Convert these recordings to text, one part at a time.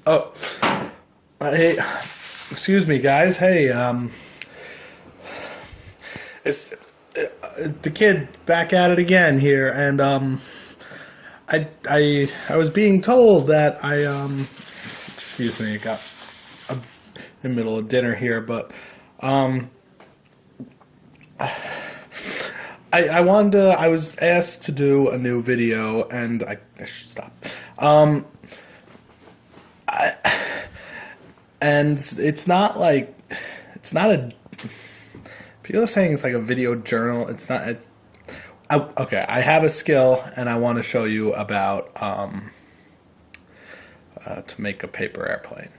Oh, hey, excuse me, guys. Hey, it's the kid back at it again here, and I was being told that excuse me, I got in the middle of dinner here, but I wanted to. I was asked to do a new video, and I should stop. And it's not like, it's not a, people are saying it's like a video journal. It's not, okay, I have a skill and I want to show you about to make a paper airplane.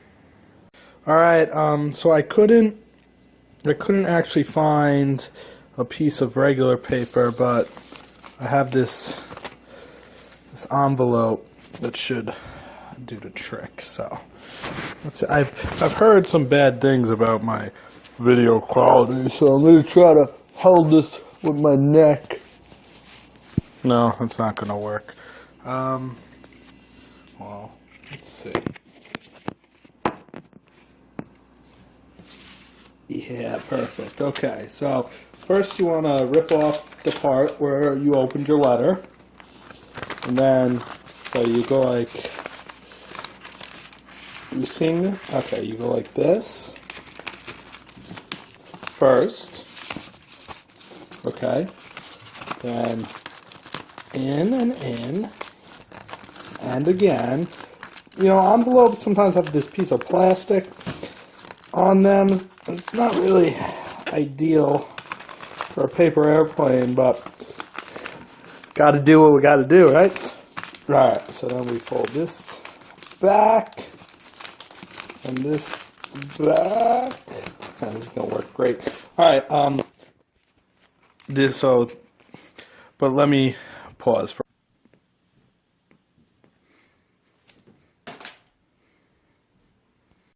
All right, so I couldn't actually find a piece of regular paper, but I have this envelope that should do the trick. So I've heard some bad things about my video quality, so I'm gonna try to hold this with my neck. No, it's not gonna work. Well, let's see. Yeah, perfect. Okay, so first you want to rip off the part where you opened your letter, and then so you go like, you seeing it? Okay, you go like this first, okay, then in and again. You know, envelopes sometimes have this piece of plastic on them. It's not really ideal for a paper airplane, but gotta do what we gotta do, right? Right, so then we fold this back and this back. Oh, this is gonna work great. Alright, but let me pause for